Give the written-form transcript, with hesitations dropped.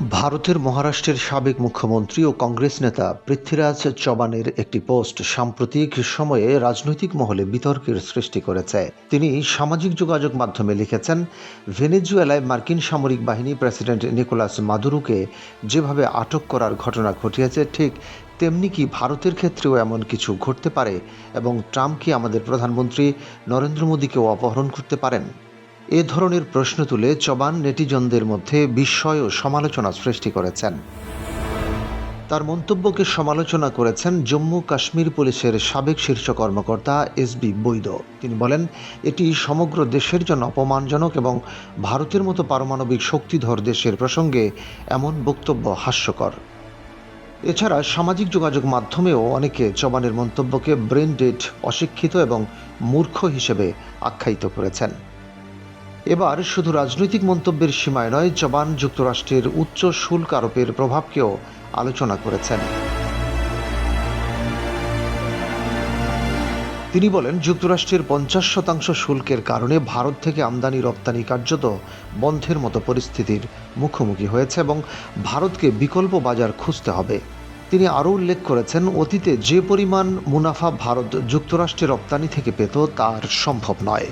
ভারতের মহারাষ্ট্রের সাবেক মুখ্যমন্ত্রী ও কংগ্রেস নেতা পৃথ্বীরাজ চবানের একটি পোস্ট সাম্প্রতিক সময়ে রাজনৈতিক মহলে বিতর্কের সৃষ্টি করেছে। তিনি সামাজিক যোগাযোগ মাধ্যমে লিখেছেন, ভেনেজুয়েলায় মার্কিন সামরিক বাহিনী প্রেসিডেন্ট নিকোলাস মাদুরোকে যেভাবে আটক করার ঘটনা ঘটিয়েছে, ঠিক তেমনি কি ভারতের ক্ষেত্রেও এমন কিছু ঘটতে পারে এবং ট্রাম্প কি আমাদের প্রধানমন্ত্রী নরেন্দ্র মোদীকেও অপহরণ করতে পারেন? এ ধরনের প্রশ্ন তুলে চবান নেটিজনদের মধ্যে বিস্ময় ও সমালোচনা সৃষ্টি করেছেন। তার মন্তব্যকে সমালোচনা করেছেন জম্মু কাশ্মীর পুলিশের সাবেক শীর্ষ কর্মকর্তা এসবি বৈদ। তিনি বলেন, এটি সমগ্র দেশের জন্য অপমানজনক এবং ভারতের মতো পারমাণবিক শক্তিধর দেশের প্রসঙ্গে এমন বক্তব্য হাস্যকর। এছাড়া সামাজিক যোগাযোগ মাধ্যমেও অনেকে চবানের মন্তব্যকে ব্রেন ডেড, অশিক্ষিত এবং মূর্খ হিসেবে আখ্যায়িত করেছেন। এবার শুধু রাজনৈতিক মন্তব্যের সীমায় নয়, চবান যুক্তরাষ্ট্রের উচ্চ শুল্ক আরোপের প্রভাবকেও আলোচনা করেছেন। তিনি বলেন, যুক্তরাষ্ট্রের 50% শুল্কের কারণে ভারত থেকে আমদানি রপ্তানি কার্যত বন্ধের মতো পরিস্থিতির মুখোমুখি হয়েছে এবং ভারতকে বিকল্প বাজার খুঁজতে হবে। তিনি আরও উল্লেখ করেছেন, অতীতে যে পরিমাণ মুনাফা ভারত যুক্তরাষ্ট্রে রপ্তানি থেকে পেত তা আর সম্ভব নয়।